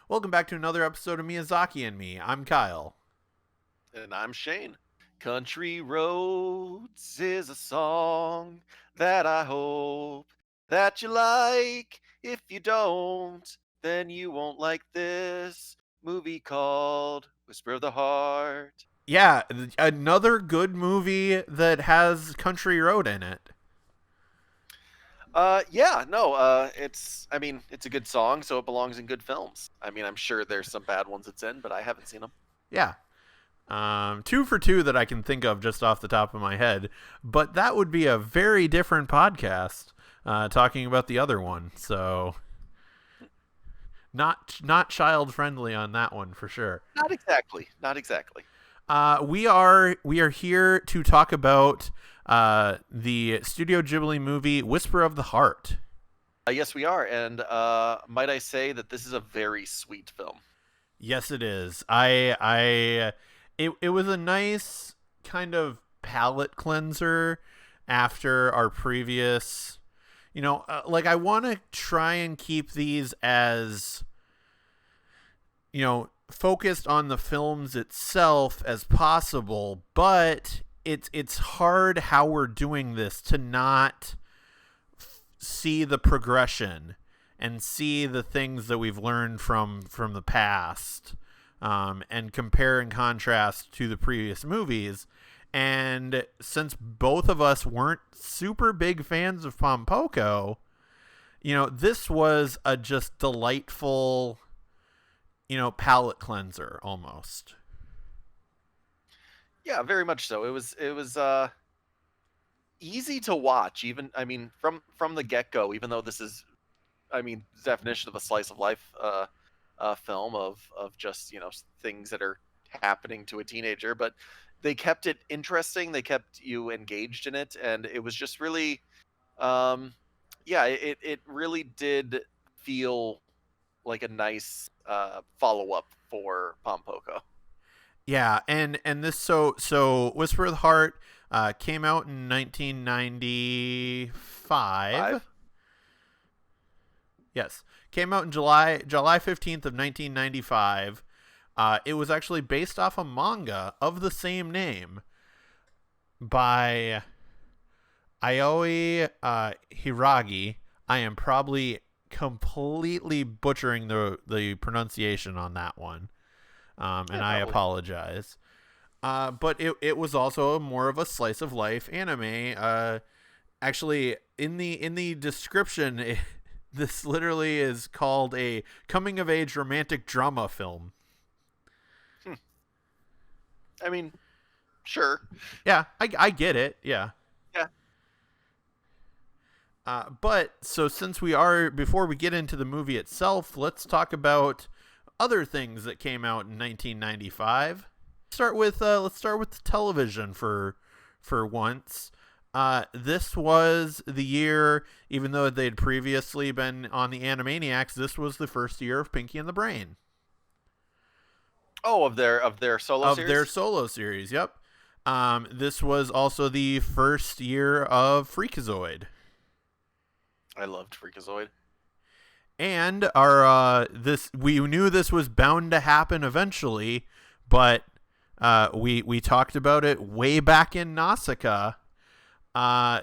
Welcome back to another episode of Miyazaki and Me. I'm Kyle. And I'm Shane. Country Roads is a song that I hope that you like. If you don't, then you won't like this movie called Whisper of the Heart. Yeah, another good movie that has Country Road in it. Yeah, no, it's a good song, so it belongs in good films. I mean, I'm sure there's some bad ones it's in, but I haven't seen them. Yeah. Two for two that I can think of just off the top of my head, but that would be a very different podcast talking about the other one. So not child friendly on that one for sure. Not exactly, not exactly. We are here to talk about the Studio Ghibli movie Whisper of the Heart. Yes, we are, and might I say that this is a very sweet film. Yes, it is. It was a nice kind of palate cleanser after our previous, like I want to try and keep these as, focused on the films itself as possible, but it's hard how we're doing this to not see the progression and see the things that we've learned from the past, and compare and contrast to the previous movies. And since both of us weren't super big fans of Pompoko, this was a just delightful, palate cleanser almost. Yeah, very much so. It was easy to watch, even I mean from the get go. Even though this is, I mean, definition of a slice of life film of just things that are happening to a teenager, but they kept it interesting. They kept you engaged in it, and it was just really, um, yeah, it really did feel like a nice follow up for Pompoko. Yeah, and this so Whisper of the Heart came out in 1995. Five. Yes, came out in July 15th of 1995. It was actually based off a manga of the same name by Aoi Hiragi. I am probably completely butchering the pronunciation on that one, and Yeah, I probably. apologize. But it was also more of a slice of life anime. Actually, in the description, this literally is called a coming of age romantic drama film. Hmm. I mean, sure. Yeah, I get it. Yeah. Yeah. But so since we are before we get into the movie itself, let's talk about other things that came out in 1995. Let's start with the television for once. This was the year, even though they'd previously been on the Animaniacs, this was the first year of Pinky and the Brain, Oh, of their solo of their series. solo series. Yep. This was also the first year of Freakazoid. I loved Freakazoid. And our this we knew this was bound to happen eventually, but we talked about it way back in Nausicaa.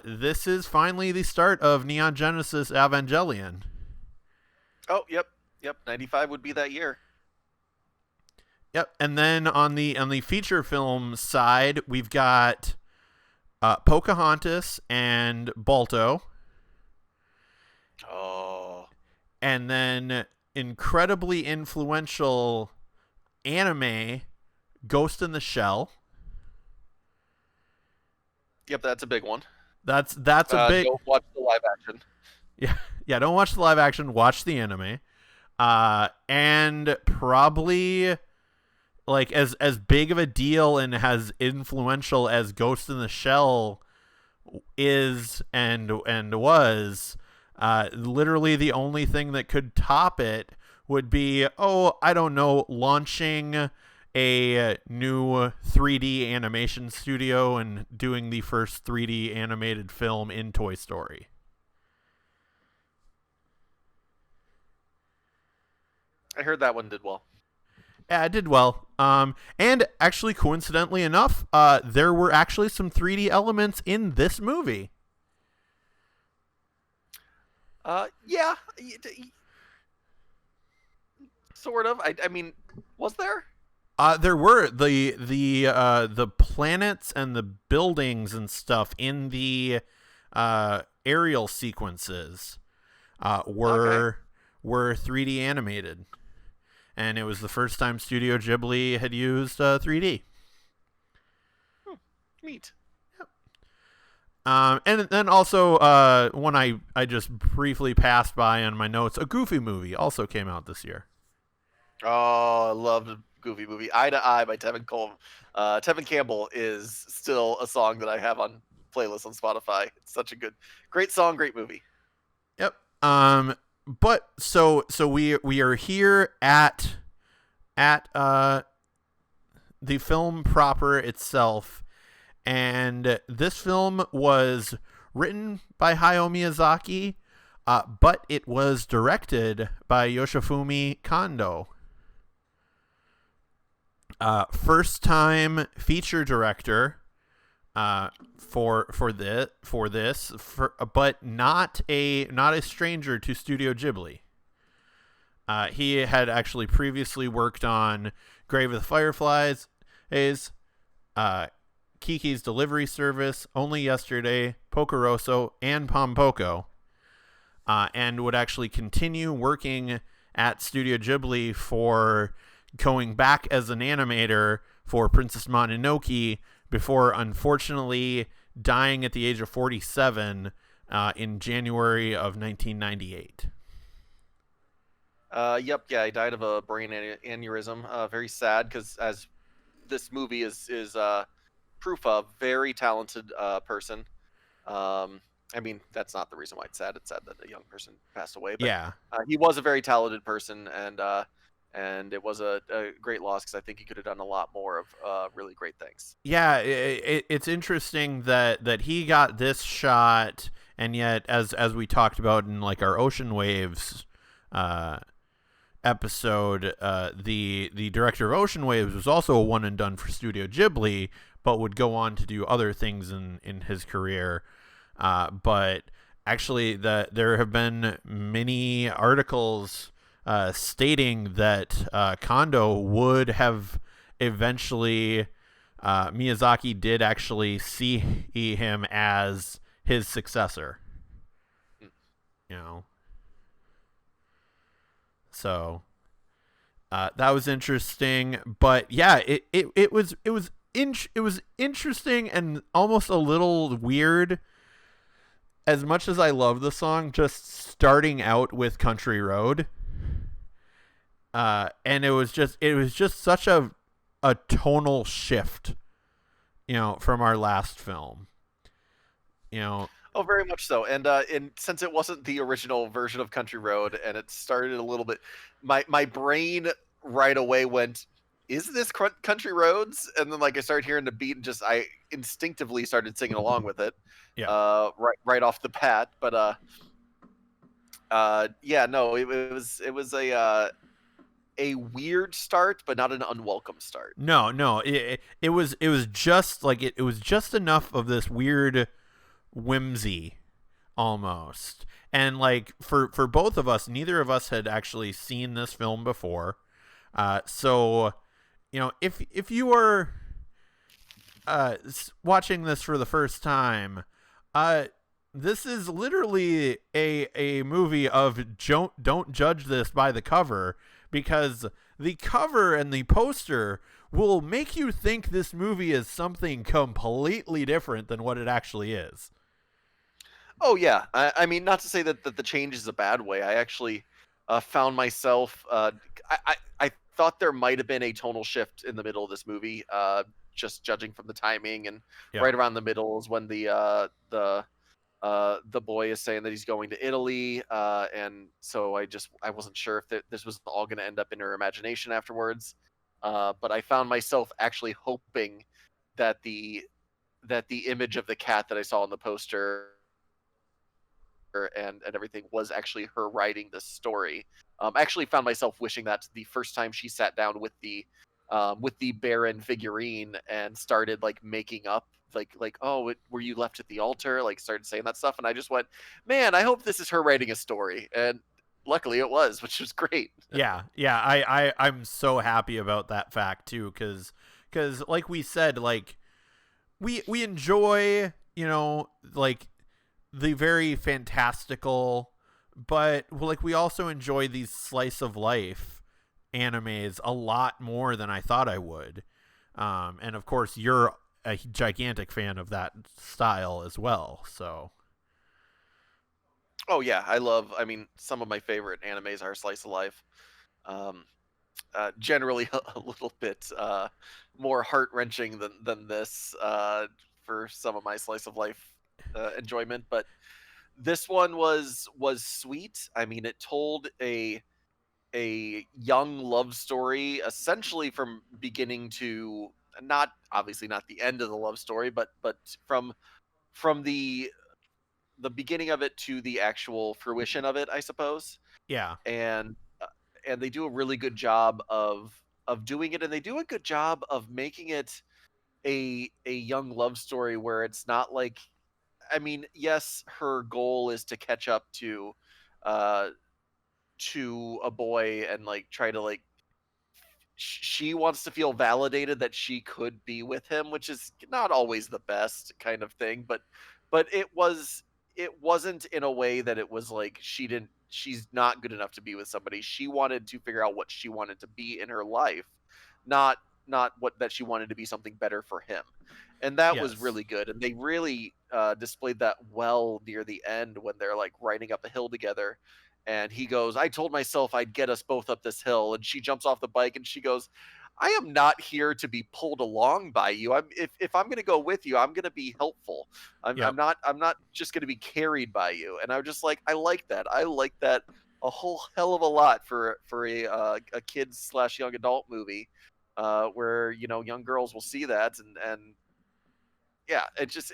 This is finally the start of Neon Genesis Evangelion. Oh, yep, yep. 95 would be that year. Yep, and then on the feature film side, we've got Pocahontas and Balto, Oh, and then incredibly influential anime Ghost in the Shell. yep. That's a big one. That's a big. Don't watch the live action. Yeah, yeah. Don't watch the live action. Watch the anime. And probably like as big of a deal and as influential as Ghost in the Shell is and was, literally the only thing that could top it would be, oh, I don't know, launching a new 3D animation studio and doing the first 3D animated film in Toy Story. I heard that one did well. Yeah, it did well. And actually, coincidentally enough, there were actually some 3D elements in this movie. Yeah, sort of. I mean, was there? There were the planets and the buildings and stuff in the aerial sequences Okay. were 3D animated, and it was the first time Studio Ghibli had used 3D. Neat. And then also one I just briefly passed by on my notes, a Goofy movie also came out this year. Oh, I loved a Goofy movie. Eye to Eye by Tevin Campbell is still a song that I have on playlists on Spotify. It's such a great song, great movie. Yep. But so we are here at the film proper itself, and this film was written by Hayao Miyazaki, but it was directed by Yoshifumi Kondo. First time feature director for this, but not a stranger to Studio Ghibli. He had actually previously worked on Grave of the Fireflies, Kiki's Delivery Service, Only Yesterday, Pocoroso, and Pompoko, and would actually continue working at Studio Ghibli for going back as an animator for Princess Mononoke before unfortunately dying at the age of 47 in January of 1998. Yep, yeah, he died of a brain aneurysm. Very sad because as this movie is proof of, very talented person. I mean, that's not the reason why it's sad. It's sad that a young person passed away, but Yeah. he was a very talented person, and it was a great loss because I think he could have done a lot more of really great things. Yeah, it's interesting that he got this shot, and yet as we talked about in like our Ocean Waves episode, the director of Ocean Waves was also a one and done for Studio Ghibli, but would go on to do other things in his career. But actually, there have been many articles stating that Kondo would have eventually, Miyazaki did actually see him as his successor. You know, so that was interesting. But yeah, it was interesting and almost a little weird. As much as I love the song, just starting out with Country Road, and it was just such a tonal shift, from our last film, you know. Oh, very much so. And since it wasn't the original version of Country Road, and it started a little bit, my brain right away went, "Is this Country Roads?" And then like I started hearing the beat, and just I instinctively started singing along with it. Yeah. Right off the bat. But yeah, no, it was a weird start, but not an unwelcome start. No, it was just like it was just enough of this weird whimsy almost. And like for both of us, neither of us had actually seen this film before. So, if you are watching this for the first time, this is literally a movie of don't judge this by the cover, because the cover and the poster will make you think this movie is something completely different than what it actually is. Oh yeah, I mean, not to say that the change is a bad way. I actually found myself. I thought there might have been a tonal shift in the middle of this movie. Just judging from the timing, and Yeah. right around the middle is when the boy is saying that he's going to Italy, and so I wasn't sure if this was all going to end up in her imagination afterwards. But I found myself actually hoping that the image of the cat that I saw on the poster and everything was actually her writing this story. I actually found myself wishing that the first time she sat down with the Baron figurine and started like making up oh were you left at the altar, like started saying that stuff, and I just went, man, I hope this is her writing a story, and luckily it was, which was great. Yeah, I'm so happy about that fact too, because like we said, like we enjoy, you know, like the very fantastical, but like we also enjoy these slice of life animes a lot more than I thought I would. And of course, you're a gigantic fan of that style as well. So Oh yeah, I mean, some of my favorite animes are slice of life. Um, Generally a little bit more heart wrenching than this for some of my slice of life enjoyment, but this one was sweet. I mean, it told a young love story essentially from beginning to, not obviously not the end of the love story, but from the beginning of it to the actual fruition of it, I suppose. yeah, And and they do a really good job of doing it, and they do a good job of making it a young love story where it's not like, I mean, yes, her goal is to catch up uh to a boy and like try to like she wants to feel validated that she could be with him, which is not always the best kind of thing, but it wasn't in a way that it was like she's not good enough to be with somebody. She wanted to figure out what she wanted to be in her life, not not what that she wanted to be something better for him. And that was yes, really good. And they really displayed that well near the end when they're like riding up a hill together, and he goes, I told myself I'd get us both up this hill. And she jumps off the bike and she goes, I am not here to be pulled along by you. If I'm going to go with you, I'm going to be helpful. yep. I'm not just going to be carried by you. And I was just like, I like that. I like that a whole hell of a lot for a kids slash young adult movie, where, you know, young girls will see that, and yeah, it's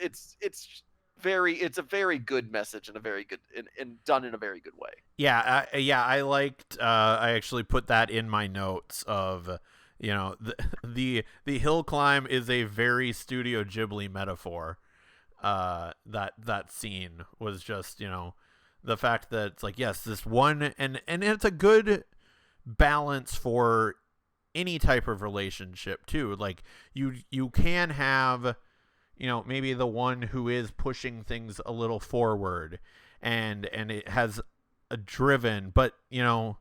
a very good message and a very good and done in a very good way. Yeah, I liked. I actually put that in my notes of, you know, the hill climb is a very Studio Ghibli metaphor. That scene was just, you know, the fact that it's like, yes, this one, and it's a good balance for any type of relationship too. Like you can have, you know, maybe the one who is pushing things a little forward, and it has a driven, but you know,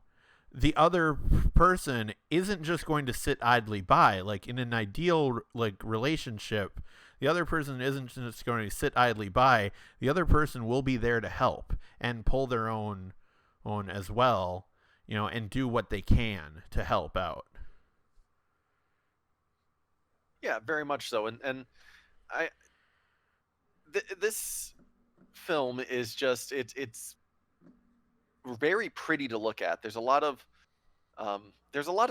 the other person isn't just going to sit idly by. Like in an ideal like relationship, the other person isn't just going to sit idly by. The other person will be there to help and pull their own as well, you know, and do what they can to help out. Yeah, very much so. And I this film is just it's very pretty to look at. There's a lot of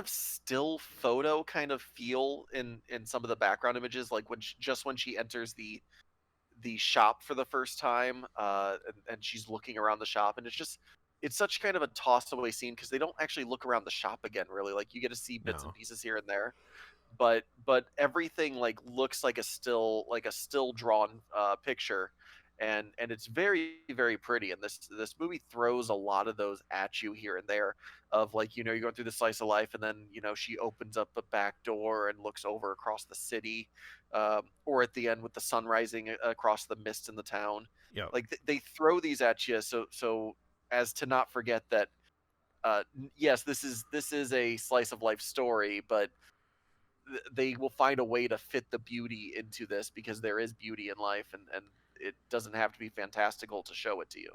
still photo kind of feel in some of the background images, like just when she enters the shop for the first time, and she's looking around the shop, and it's such kind of a tossed away scene because they don't actually look around the shop again, really. Like, you get to see bits and No. pieces here and there, but everything like looks like a still drawn picture, and it's very very pretty. And this movie throws a lot of those at you here and there, of like, you know, you're going through the slice of life, and then, you know, she opens up a back door and looks over across the city, or at the end with the sun rising across the mist in the town. Yep. Like, they throw these at you so as to not forget that, yes, this is a slice of life story, but they will find a way to fit the beauty into this, because there is beauty in life, and it doesn't have to be fantastical to show it to you.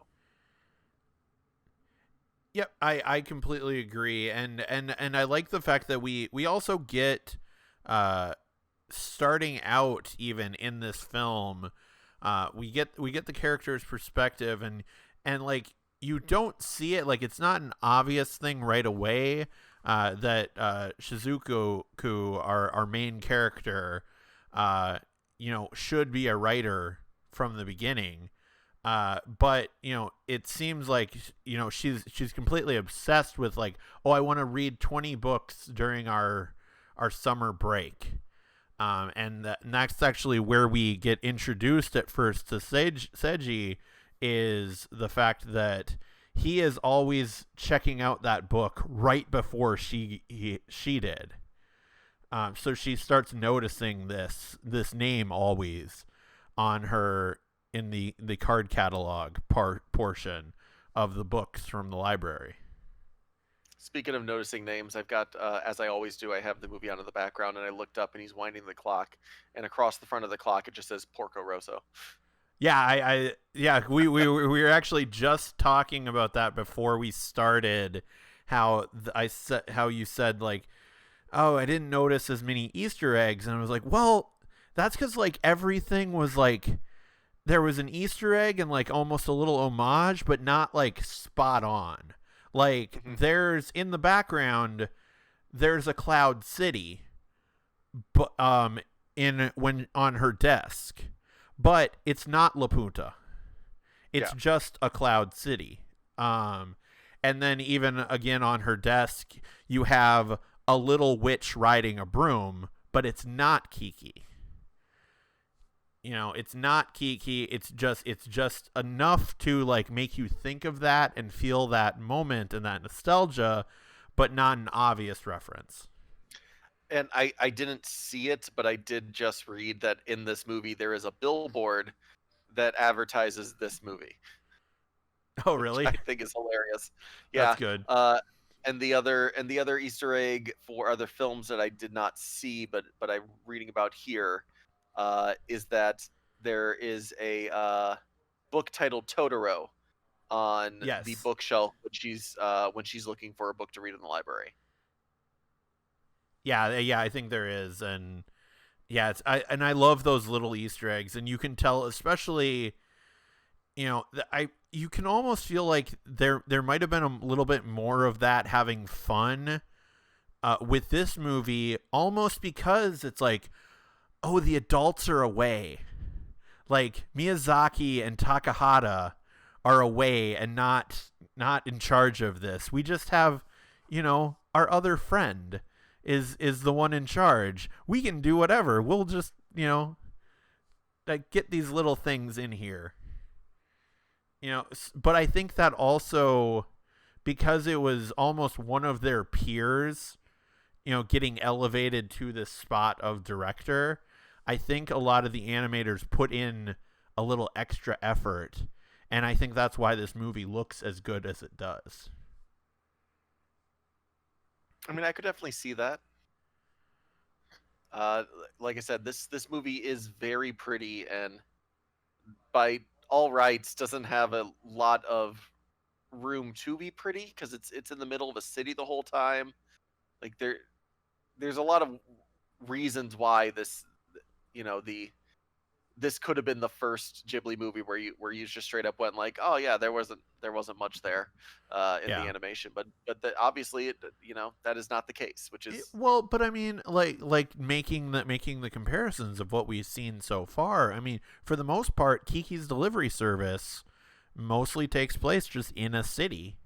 Yep, I completely agree, and I like the fact that we also get, uh starting out even in this film, we get the character's perspective, and like you don't see it, like it's not an obvious thing right away, that Shizuku, our main character, uh you know, should be a writer from the beginning. But it seems like she's completely obsessed with like, oh, I want to read 20 books during our summer break. And that's actually where we get introduced at first to Seiji, is the fact that he is always checking out that book right before she did. So she starts noticing this name always on her in the card catalog portion of the books from the library. Speaking of noticing names, I've got, as I always do, I have the movie on in the background, and I looked up, and he's winding the clock, and across the front of the clock, it just says Porco Rosso. Yeah, yeah, we were actually just talking about that before we started. How you said like, oh, I didn't notice as many Easter eggs, and I was like, well, that's because like everything was like there was an Easter egg and like almost a little homage, but not like spot on. Like Mhm. there's in the background, there's a cloud city, but in when on her desk, but it's not La Punta. It's Yeah. just a cloud city. And then even again on her desk, you have a little witch riding a broom, but it's not Kiki. It's not Kiki. It's just enough to like make you think of that and feel that moment and that nostalgia, but not an obvious reference. And I didn't see it, but I did just read that in this movie there is a billboard that advertises this movie, Oh, which really? I think is hilarious. That's Yeah. good. And the other Easter egg for other films that I did not see, but I'm reading about here, is that there is a book titled Totoro on the Yes. bookshelf when she's looking for a book to read in the library. Yeah, yeah, I think there is, and yeah, I love those little Easter eggs, and you can tell, especially, I you can almost feel like there might have been a little bit more of that having fun with this movie, almost because it's like, oh, the adults are away, like Miyazaki and Takahata are away and not in charge of this. We just have, our other friend is the one in charge. We can do whatever. We'll just, like get these little things in here. But I think that also because it was almost one of their peers, getting elevated to this spot of director, I think a lot of the animators put in a little extra effort, and I think that's why this movie looks as good as it does. I mean, I could definitely see that. Uh, like I said, this movie is very pretty, and by all rights, doesn't have a lot of room to be pretty because it's in the middle of a city the whole time. Like there's a lot of reasons why the this could have been the first Ghibli movie where you just straight up went like, oh yeah, there wasn't much there in the Yeah. animation, but obviously that is not the case, which is Well, but I mean, like making the comparisons of what we've seen so far. I mean, for the most part, Kiki's Delivery Service mostly takes place just in a city,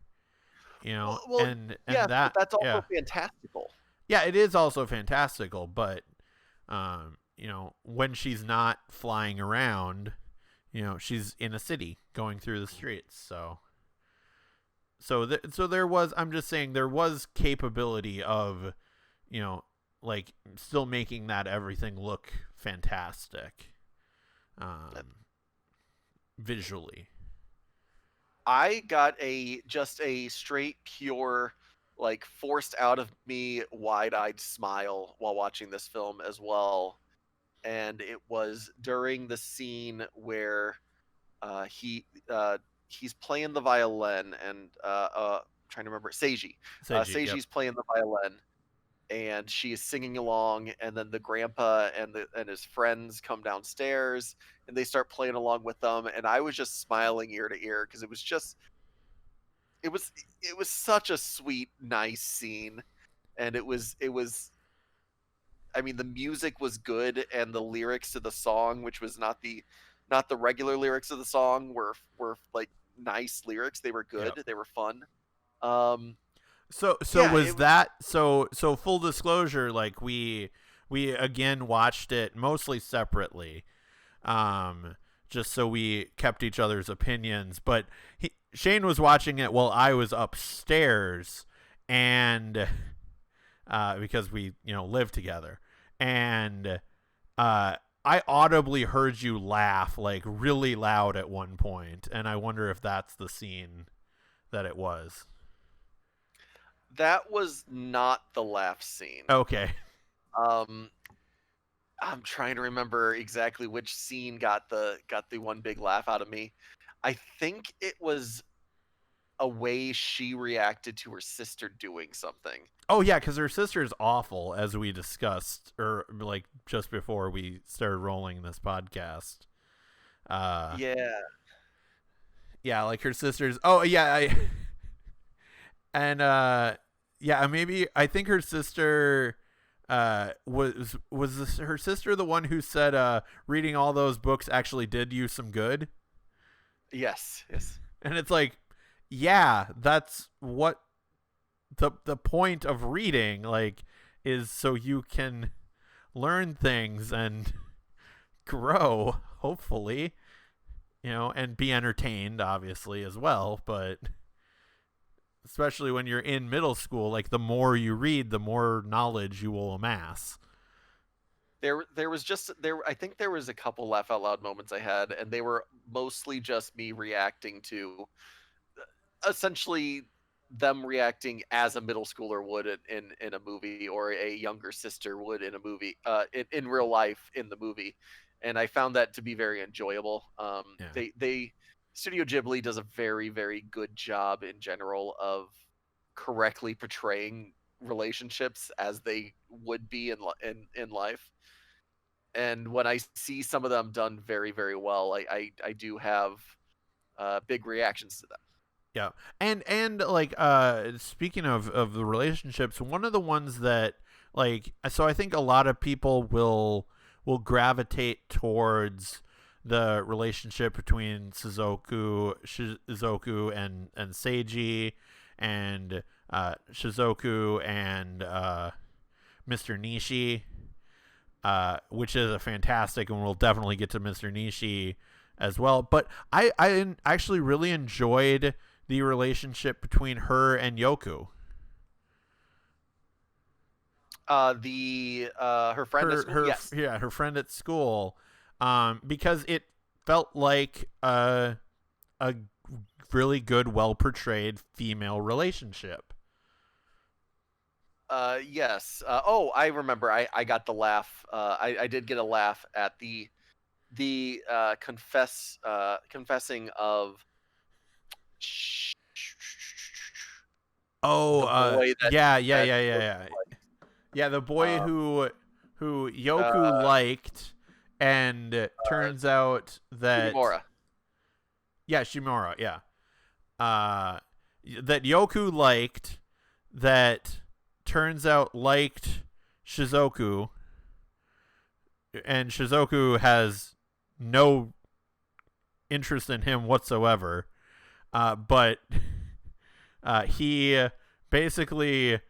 well, and yes, but that, that's also yeah, fantastical. yeah, it is also fantastical. But when she's not flying around, she's in a city going through the streets. So there was. I'm just saying there was capability of, you know, like still making that everything look fantastic, visually. I got just a straight pure like forced out of me wide-eyed smile while watching this film as well, and it was during the scene where he's playing the violin and trying to remember Seiji. Seiji, yep. Seiji's playing the violin and she's singing along, and then the grandpa and his friends come downstairs and they start playing along with them, and I was just smiling ear to ear because it was it was such a sweet, nice scene, and it was. I mean, the music was good, and the lyrics to the song, which was not the regular lyrics of the song were like nice lyrics. They were Yep. good. They were fun. Um, So yeah, was that so full disclosure, like we again watched it mostly separately, um just so we kept each other's opinions, but Shane was watching it while I was upstairs, and because we live together, and I audibly heard you laugh like really loud at one point, and I wonder if that's the scene that it was. that was not the laugh scene. Okay. Um, I'm trying to remember exactly which scene got the one big laugh out of me. I think it was a way she reacted to her sister doing something. Oh yeah, because her sister's awful, as we discussed, or like just before we started rolling this podcast. Uh, Yeah. yeah, like her sister's. Oh yeah, and yeah, maybe I think her sister her sister the one who said reading all those books actually did you some good, Yes. Yes. and it's like, yeah, that's what the point of reading, like, is so you can learn things and grow, hopefully, and be entertained, obviously, as well. But especially when you're in middle school, like, the more you read, the more knowledge you will amass. There was just there. I think there was a couple laugh out loud moments I had, and they were mostly just me reacting to essentially them reacting as a middle schooler would in a movie, or a younger sister would in a movie, in real life in the movie, and I found that to be very enjoyable. Yeah. They Studio Ghibli does a very very good job in general of correctly portraying relationships as they would be in life. And when I see some of them done very very well, I do have big reactions to them. Yeah. And like speaking of the relationships, one of the ones that, like, so I think a lot of people will gravitate towards the relationship between Shizuku and Seiji, and Shizuku and Mr. Nishi, which is a fantastic, and we'll definitely get to Mr. Nishi as well. But I actually really enjoyed the relationship between her and Yoku. Her friend at school, yes. Yeah, her friend at school, because it felt like a really good, well portrayed female relationship. Yes. Oh, I remember. I got the laugh. I did get a laugh at the confessing of Oh, the boy that yeah. like, Yeah, the boy um, who Yoku liked, and turns out that Sugimura. yeah, Shimura, yeah. That Yoku liked, that turns out liked Shizuku, and Shizuku has no interest in him whatsoever. But he basically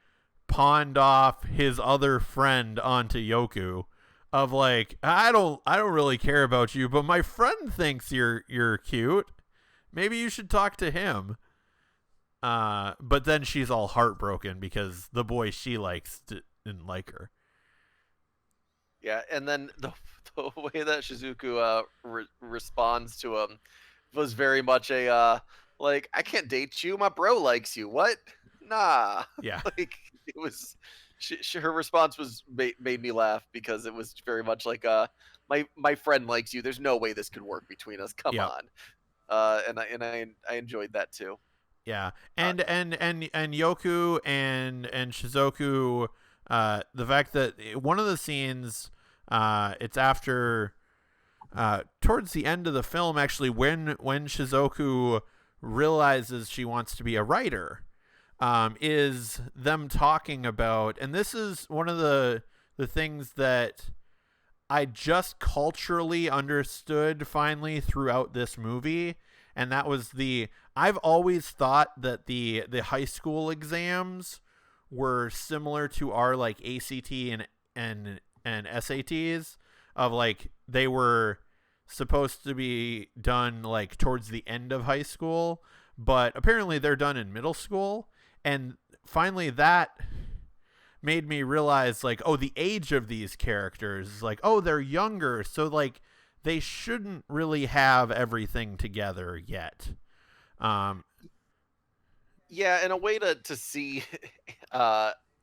pawned off his other friend onto Yoku, of like, I don't really care about you, but my friend thinks you're cute. Maybe you should talk to him. But then she's all heartbroken because the boy she likes didn't like her. Yeah, and then the way that Shizuku responds to him was very much a like, I can't date you, my bro likes you. What? Nah. Yeah. Like, it was her response was made me laugh, because it was very much like, my friend likes you. There's no way this could work between us. Come Yep. on. And I enjoyed that too. Yeah, and Yoku and Shizuku, the fact that one of the scenes, it's after, towards the end of the film, actually, when Shizuku realizes she wants to be a writer, is them talking about, and this is one of the things that I just culturally understood finally throughout this movie, and that was I've always thought that the high school exams were similar to our like ACT and SATs, of like they were supposed to be done like towards the end of high school, but apparently they're done in middle school. And finally that made me realize like, oh, the age of these characters is like, oh, they're younger, so like they shouldn't really have everything together yet. um Yeah, and a way to see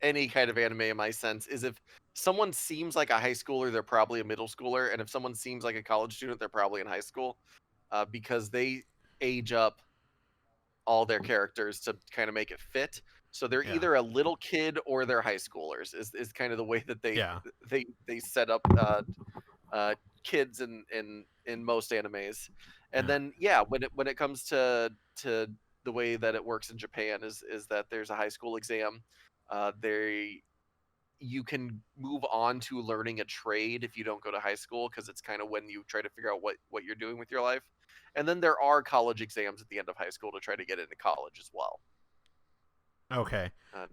any kind of anime in my sense is if someone seems like a high schooler, they're probably a middle schooler, and if someone seems like a college student, they're probably in high school, because they age up all their characters to kind of make it fit. So they're yeah, either a little kid or they're high schoolers. Is kind of the way that yeah, they set up uh, kids in most animes. And yeah. then yeah, when it comes to the way that it works in Japan is that there's a high school exam. They You can move on to learning a trade if you don't go to high school, because it's kind of when you try to figure out what you're doing with your life. And then there are college exams at the end of high school to try to get into college as well. Okay.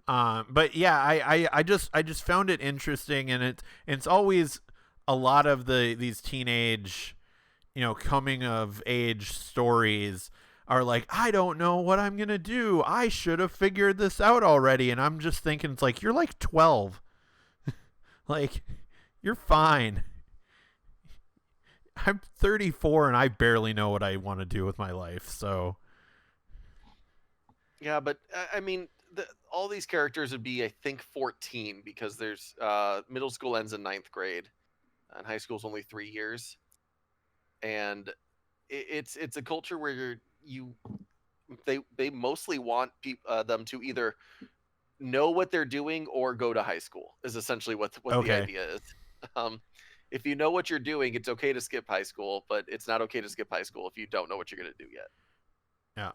Uh, But yeah, I just found it interesting, and it's always a lot of these teenage, coming of age stories are like, I don't know what I'm gonna do. I should have figured this out already. And I'm just thinking, it's like, you're like 12. Like, you're fine. I'm 34 and I barely know what I want to do with my life. So yeah, but I mean, all these characters would be, I think, 14, because there's middle school ends in ninth grade, and high school's only 3 years. And it's a culture where they mostly want them to either know what they're doing or go to high school, is essentially what the okay, idea is. Um, if you know what you're doing, it's okay to skip high school, but it's not okay to skip high school if you don't know what you're going to do yet. yeah,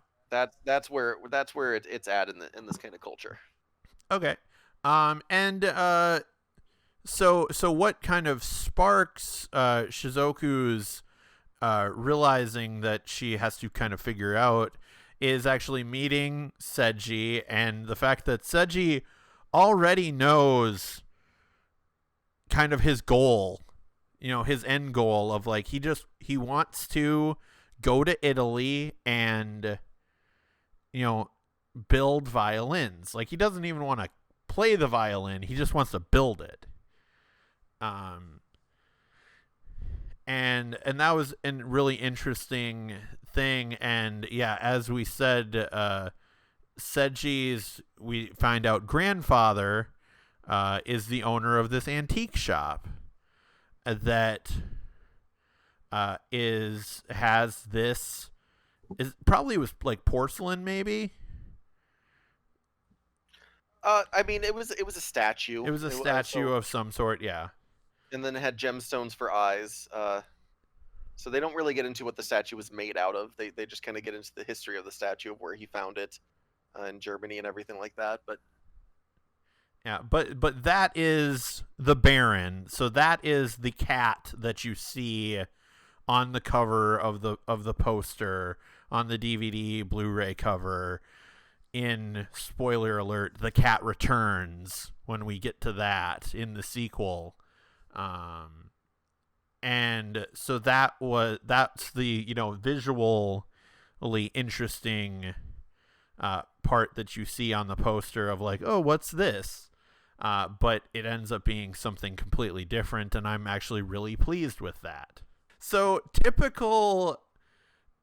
That's where it's at in this kind of culture. okay. And so what kind of sparks Shizuku's realizing that she has to kind of figure out is actually meeting Seiji, and the fact that Seiji already knows kind of his goal, his end goal of like, he wants to go to Italy and, build violins. Like, he doesn't even want to play the violin, he just wants to build it. And that was a really interesting thing. And yeah, as we said, Seji's, we find out, grandfather is the owner of this antique shop that has this, is probably was like porcelain, maybe. I mean, it was a statue. It was a statue of some sort, yeah. And then it had gemstones for eyes. So they don't really get into what the statue was made out of. They just kind of get into the history of the statue, of where he found it in Germany and everything like that. But yeah, but that is the Baron. So that is the cat that you see on the cover of the poster, on the DVD Blu-ray cover. In spoiler alert, the cat returns when we get to that in the sequel. And so that's the visually interesting part that you see on the poster of like, oh, what's this? But it ends up being something completely different, and I'm actually really pleased with that. So typical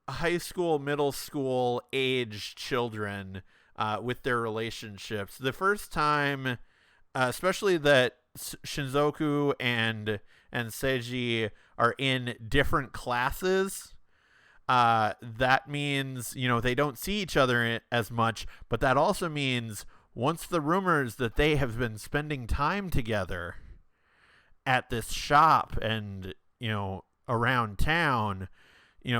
high school, middle school age children with their relationships. The first time, especially that Shinzoku and Seiji are in different classes, that means, they don't see each other as much, but that also means once the rumors that they have been spending time together at this shop and, around town,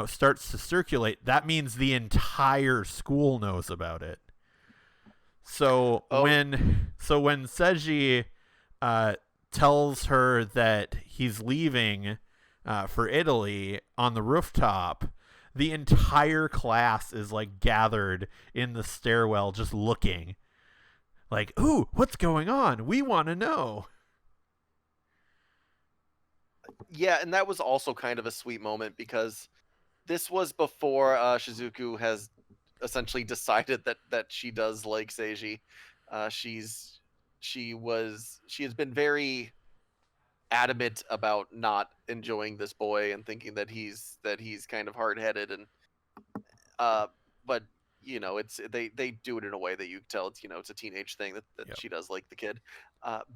starts to circulate, that means the entire school knows about it. So when Seiji tells her that he's leaving for Italy on the rooftop, the entire class is like gathered in the stairwell just looking. Like, ooh, what's going on? We want to know. Yeah, and that was also kind of a sweet moment because this was before Shizuku has essentially decided that she does like Seiji. She has been very adamant about not enjoying this boy and thinking that he's kind of hard headed and uh but it's they do it in a way that you tell it's a teenage thing that Yep. she does like the kid,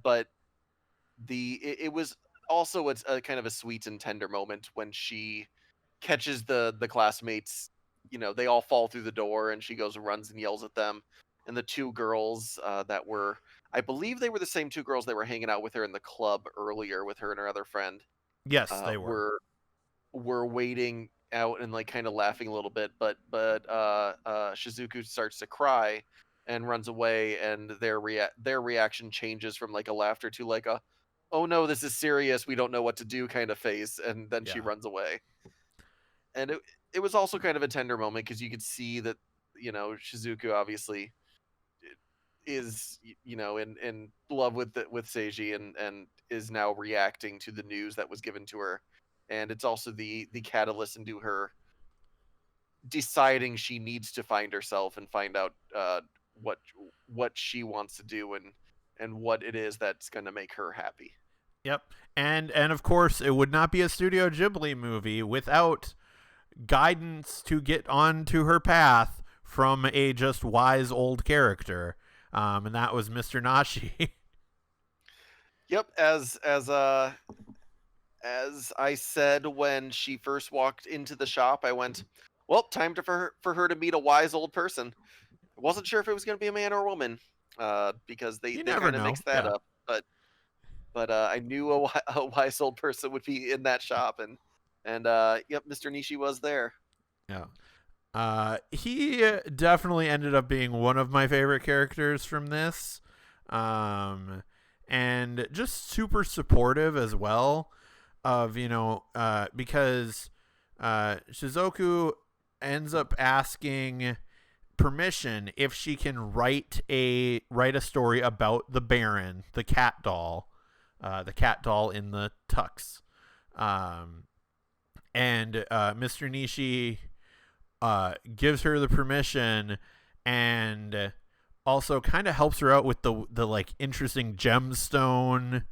but it was also a kind of a sweet and tender moment when she catches the classmates. They all fall through the door and she goes and runs and yells at them, and the two girls that were, I believe they were the same two girls that were hanging out with her in the club earlier with her and her other friend, Yes, they were. were waiting out and like kind of laughing a little bit, but Shizuku starts to cry and runs away, and their reaction changes from like a laughter to like a, oh no, this is serious, we don't know what to do kind of face, and then she Yeah. runs away. And it was also kind of a tender moment because you could see that Shizuku obviously is in love with Seiji, and is now reacting to the news that was given to her, and it's also the catalyst into her deciding she needs to find herself and find out what what she wants to do, and what it is that's going to make her happy. Yep. And of course, it would not be a Studio Ghibli movie without guidance to get onto her path from a just wise old character. And that was Mr. Nashi. Yep, as I said when she first walked into the shop, I went, well, time for her to meet a wise old person. I wasn't sure if it was going to be a man or a woman, because they You they never kind of know. mixed that Yeah. up. But I knew a wise old person would be in that shop, and yep, Mr. Nishi was there. Yeah. He definitely ended up being one of my favorite characters from this. And just super supportive as well of, because Shizuku ends up asking permission if she can write a story about the Baron, the cat doll in the tux. And Mr. Nishi gives her the permission, and also kind of helps her out with the like interesting gemstone,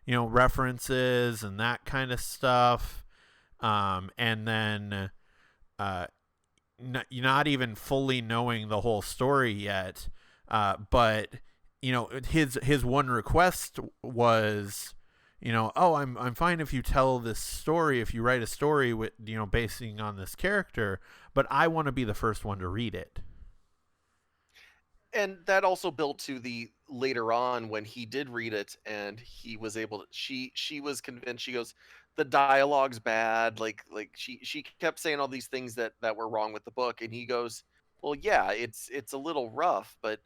references and that kind of stuff. And then not even fully knowing the whole story yet, but his one request was, oh, I'm fine if you tell this story, if you write a story with basing on this character, but I want to be the first one to read it. And that also built to the later on when he did read it and he was able to, she was convinced. She goes, the dialogue's bad, like she kept saying all these things that were wrong with the book, and he goes, well, yeah, it's a little rough, but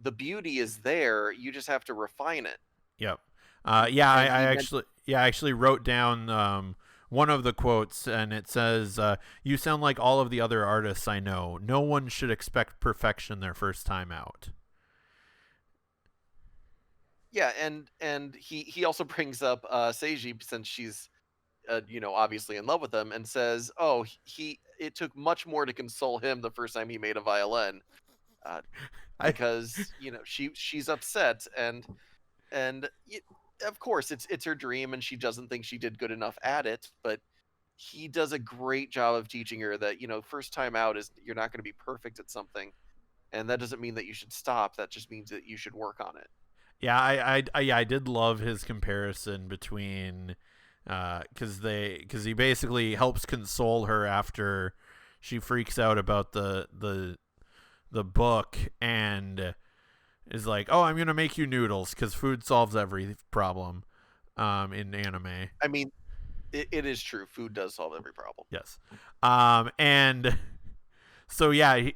the beauty is there, you just have to refine it. Yep. Yeah, And I he meant, actually wrote down one of the quotes, and it says, "You sound like all of the other artists I know. No one should expect perfection their first time out." yeah, and he also brings up Seiji, since she's obviously in love with him, and says, oh, it took much more to console him the first time he made a violin, uh, I because she's upset, and of course it's her dream and she doesn't think she did good enough at it, but he does a great job of teaching her that first time out is, you're not going to be perfect at something, and that doesn't mean that you should stop, that just means that you should work on it. Yeah, I did love his comparison between, because he basically helps console her after she freaks out about the book, and is like, oh, I'm gonna make you noodles because food solves every problem, in anime. I mean, it is true, food does solve every problem. Yes. And so yeah,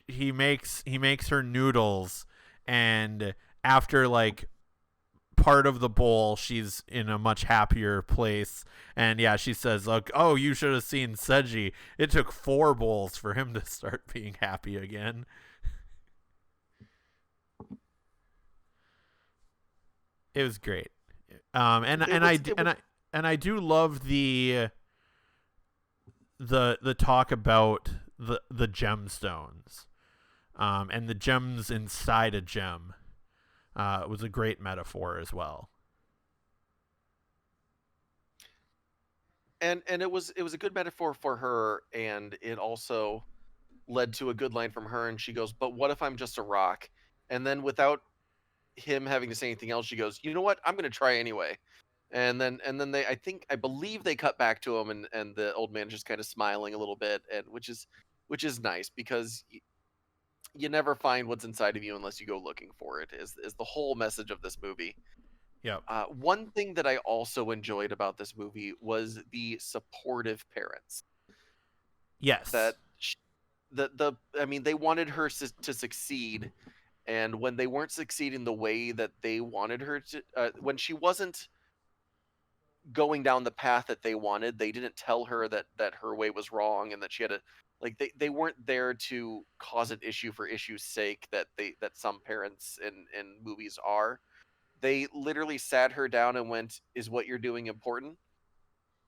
he makes her noodles, and after like part of the bowl, she's in a much happier place. And yeah, she says, like, oh, you should have seen Seiji. It took 4 bowls for him to start being happy again. It was great. And It and was I it was and I and I do love the talk about the gemstones, and the gems inside a gem. Was a great metaphor as well. and it was a good metaphor for her, and it also led to a good line from her, and she goes, "But what if I'm just a rock?" And then without him having to say anything else, she goes, "You know what? I'm going to try anyway." And then I believe they cut back to him, and the old man just kind of smiling a little bit, and which is nice, because you never find what's inside of you unless you go looking for it, is the whole message of this movie. Yep. One thing that I also enjoyed about this movie was the supportive parents. Yes. That the I mean, they wanted her to succeed, and when they weren't succeeding the way that they wanted her to, when she wasn't going down the path that they wanted, they didn't tell her that her way was wrong, and that she had to, like, they weren't there to cause an issue for issue's sake, that some parents in movies are. They literally sat her down and went, "Is what you're doing important?"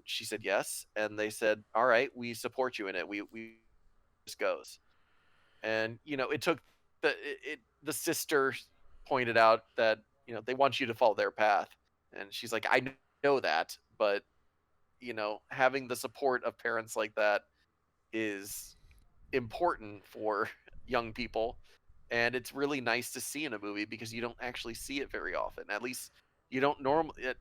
She said yes, and they said, "All right, we support you in it. We just goes." And it took the sister pointed out that they want you to follow their path, and she's like, "I know that, but having the support of parents like that is important for young people, and it's really nice to see in a movie, because you don't actually see it very often. At least you don't normally.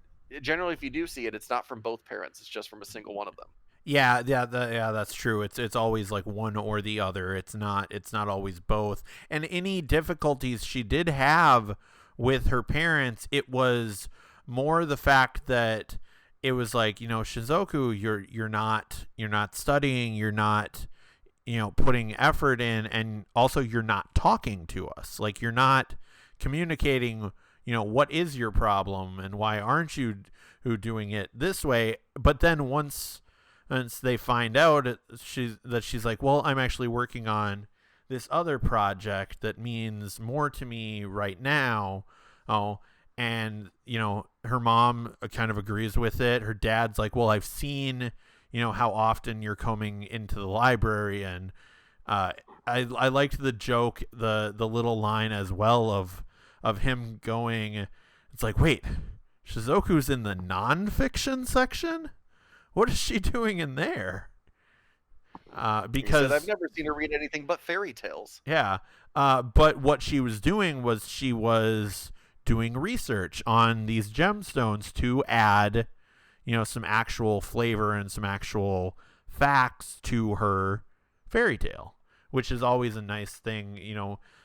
Generally, if you do see it, it's not from both parents. It's just from a single one of them. Yeah, that's true. It's always like one or the other. It's not always both. And any difficulties she did have with her parents, it was more the fact that it was like, Shizuku, you're not studying, you're not putting effort in, and also you're not talking to us. Like, you're not communicating, what is your problem and why aren't you who doing it this way. But then once they find out, she's like, well, I'm actually working on this other project that means more to me right now. Oh, and her mom kind of agrees with it. Her dad's like, well, I've seen how often you're coming into the library. And I liked the joke, the little line as well, of him going, it's like, wait, Shizuku's in the nonfiction section? What is she doing in there? He said, "I've Because never seen her read anything but fairy tales." yeah, but what she was doing was she was doing research on these gemstones to add, some actual flavor and some actual facts to her fairy tale, which is always a nice thing,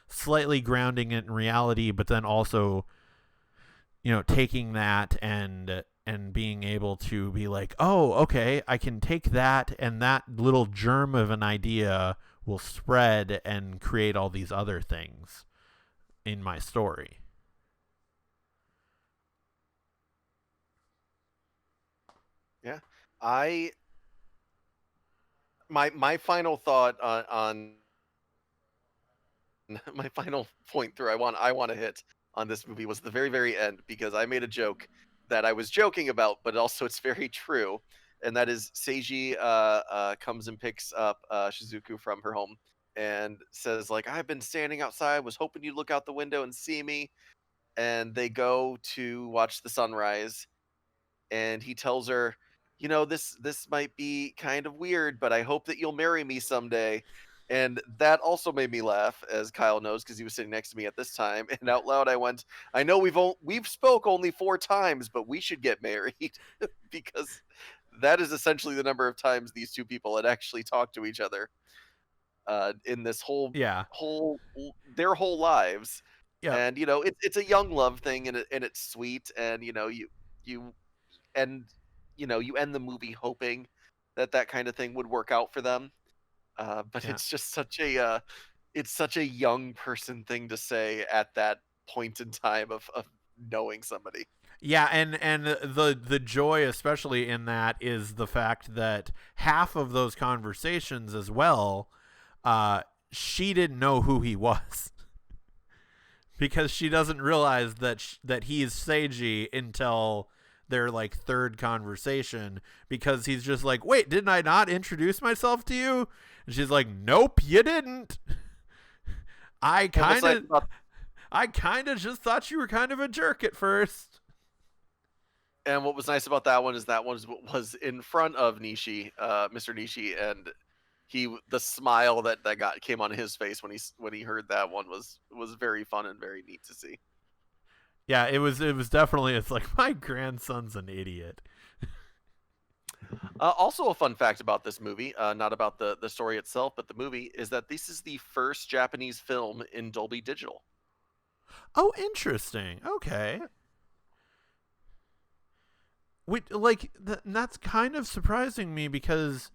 slightly grounding it in reality, but then also, taking that and being able to be like, oh, okay, I can take that, and that little germ of an idea will spread and create all these other things in my story. Yeah, I my final thought on my final point through I want to hit on this movie was the very, very end, because I made a joke that I was joking about, but also it's very true, and that is Seiji comes and picks up Shizuku from her home, and says, like, "I've been standing outside, was hoping you'd look out the window and see me." And they go to watch the sunrise, and he tells her, "This might be kind of weird, but I hope that you'll marry me someday." And that also made me laugh, as Kyle knows, because he was sitting next to me at this time. And out loud, I went, "I know we've spoke only 4 times, but we should get married," because that is essentially the number of times these two people had actually talked to each other in this whole Yeah. whole their whole lives. Yep. And it's a young love thing, and it's sweet, and you end you end the movie hoping that kind of thing would work out for them. But Yeah. it's just such a young person thing to say at that point in time of knowing somebody. Yeah, and the joy, especially in that, is the fact that half of those conversations as well, she didn't know who he was because she doesn't realize that he's Seiji until their like third conversation, because he's just like, wait, didn't I not introduce myself to you? And she's like, nope, you didn't. I kind of just thought you were kind of a jerk at first. And what was nice about that one is that one was in front of Mr. Nishi, and the smile that came on his face when he heard that one was very fun and very neat to see. Yeah, it was definitely, it's like, my grandson's an idiot. Also, a fun fact about this movie, not about the story itself, but the movie, is that this is the first Japanese film in Dolby Digital. Oh, interesting. Okay. That's kind of surprising me because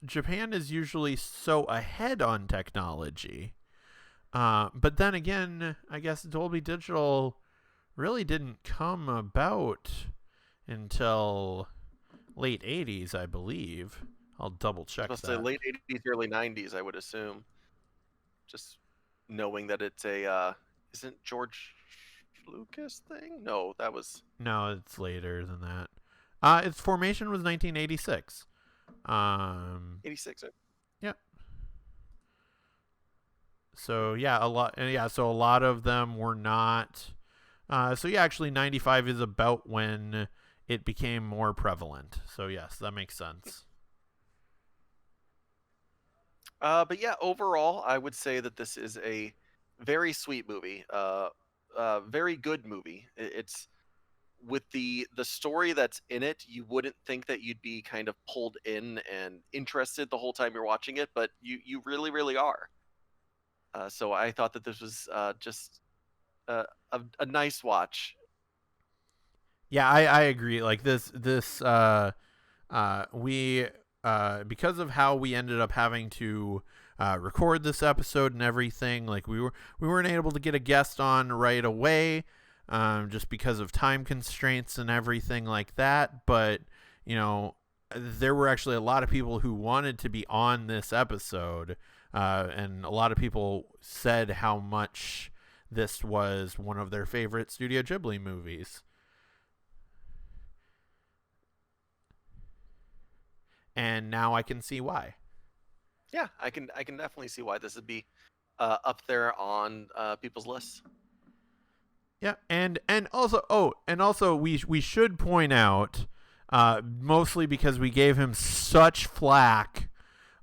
Japan is usually so ahead on technology. But then again, I guess Dolby Digital really didn't come about until late 80s, I believe. I'll double check that. Say late 80s, early 90s, I would assume. Just knowing that it's a isn't George Lucas thing? No, that was... No, it's later than that. Its formation was 1986. 86. Yep. So yeah, so a lot of them were not. So yeah, actually 95 is about when it became more prevalent. So yes, that makes sense. But yeah, overall, I would say that this is a very sweet movie. Very good movie. It's with the story that's in it, you wouldn't think that you'd be kind of pulled in and interested the whole time you're watching it, but you really, really are. So I thought that this was just a nice watch. Yeah, I agree. Like we because of how we ended up having to record this episode and everything, like we weren't able to get a guest on right away, just because of time constraints and everything like that. But you know, there were actually a lot of people who wanted to be on this episode, and a lot of people said how much this was one of their favorite Studio Ghibli movies. And now I can see why. Yeah, I can definitely see why this would be up there on people's lists. Yeah, and also we should point out, mostly because we gave him such flack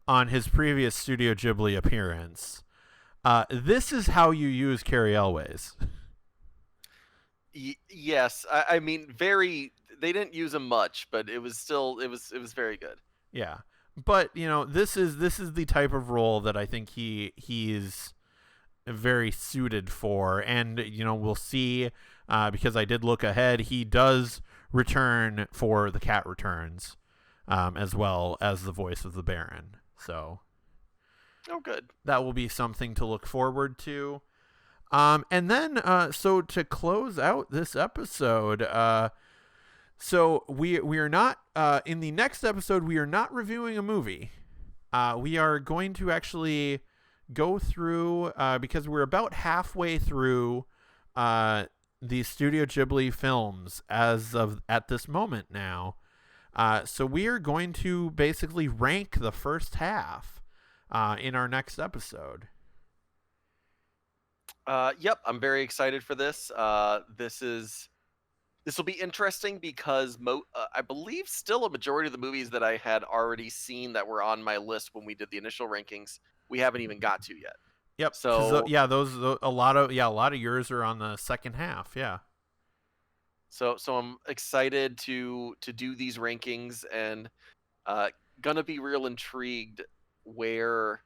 on his previous Studio Ghibli appearance. This is how you use Cary Elwes. Yes, I mean, they didn't use him much, but it was very good. Yeah, but you know, this is the type of role that I think he's very suited for, and you know, we'll see, because I did look ahead, he does return for The Cat Returns, as well as the voice of the Baron. So, oh, good. That will be something to look forward to. And then, so to close out this episode, so we are not, in the next episode, we are not reviewing a movie. We are going to actually go through, because we're about halfway through the Studio Ghibli films at this moment now. So we are going to basically rank the first half in our next episode. Yep, I'm very excited for this. This will be interesting because I believe still a majority of the movies that I had already seen that were on my list when we did the initial rankings, we haven't even got to yet. Yep. So a lot of yours are on the second half. Yeah. So I'm excited to do these rankings, and gonna be real intrigued where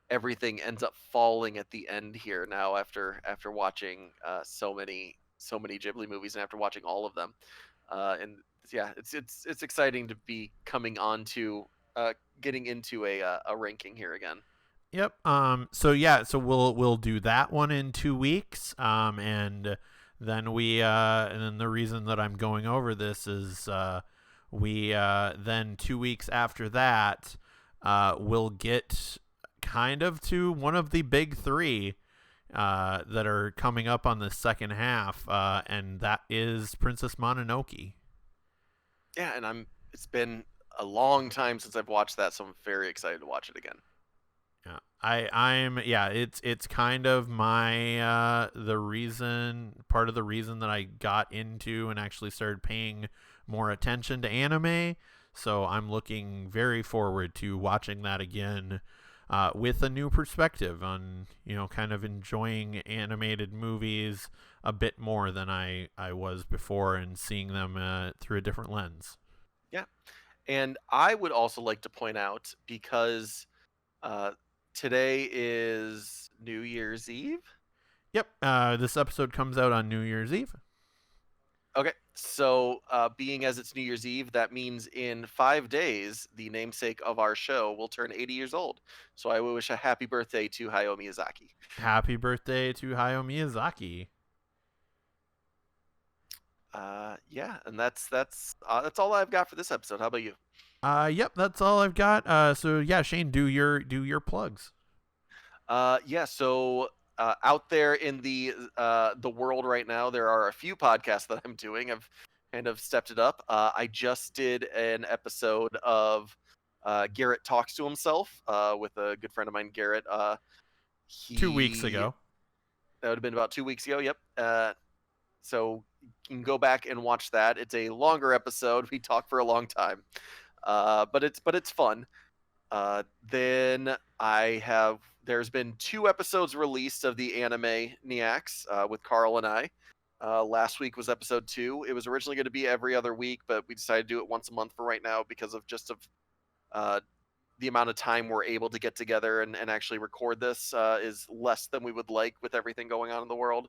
everything ends up falling at the end here now after watching so many Ghibli movies and after watching all of them. And yeah, it's exciting to be coming on to getting into a ranking here again. Yep. So we'll do that one in 2 weeks. And then and then the reason that I'm going over this is we then 2 weeks after that we'll get kind of to one of the big three that are coming up on the second half, and that is Princess Mononoke. Yeah, and it's been a long time since I've watched that, so I'm very excited to watch it again. Yeah, I'm yeah. It's kind of my part of the reason that I got into and actually started paying more attention to anime. So I'm looking very forward to watching that again with a new perspective on, kind of enjoying animated movies a bit more than I was before, and seeing them through a different lens. Yeah, and I would also like to point out, because uh, today is New Year's Eve. Yep, this episode comes out on New Year's Eve. Okay, so being as it's New Year's Eve, that means in 5 days, the namesake of our show will turn 80 years old. So I wish a happy birthday to Hayao Miyazaki. Happy birthday to Hayao Miyazaki. Yeah, and that's all I've got for this episode. How about you? Yep, that's all I've got. So yeah, Shane, do your plugs. Yeah, so out there in the world right now, there are a few podcasts that I'm doing. I've kind of stepped it up. I just did an episode of Garrett Talks to Himself with a good friend of mine, Garrett. 2 weeks ago. That would have been about 2 weeks ago. Yep. So you can go back and watch that. It's a longer episode. We talk for a long time, but it's fun. Then there's been 2 episodes released of the Anime Niacs with Carl and I. Last week was episode 2. It was originally going to be every other week, but we decided to do it once a month for right now because of the amount of time we're able to get together and actually record this is less than we would like with everything going on in the world.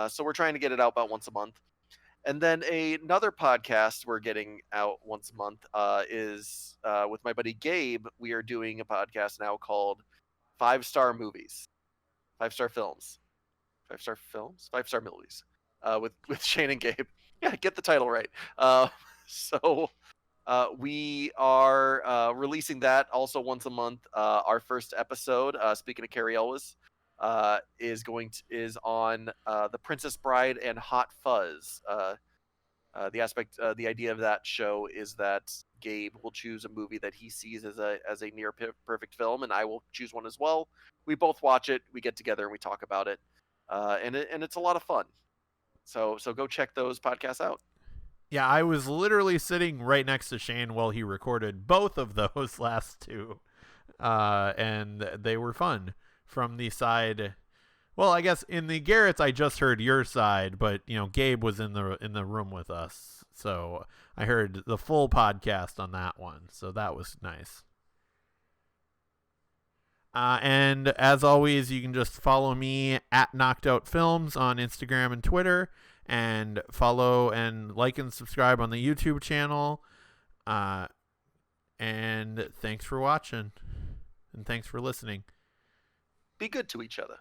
So we're trying to get it out about once a month. And then another podcast we're getting out once a month is with my buddy Gabe. We are doing a podcast now called 5-Star Movies, 5-Star Films, 5-Star Films, 5-Star Movies, with Cheyne and Gabe. Yeah, get the title right. So we are releasing that also once a month. Our first episode, speaking of Carrie Elwes, is on The Princess Bride and Hot Fuzz. The idea of that show is that Gabe will choose a movie that he sees as a near perfect film, and I will choose one as well. We both watch it, we get together, and we talk about it, and it's a lot of fun. So go check those podcasts out. Yeah, I was literally sitting right next to Shane while he recorded both of those last 2, and they were fun from the side. Well, I guess in the Garrett's, I just heard your side, but Gabe was in the room with us, so I heard the full podcast on that one. So that was nice. And as always, you can just follow me at Knocked Out Films on Instagram and Twitter, and follow and like and subscribe on the YouTube channel. And thanks for watching, and thanks for listening. Be good to each other.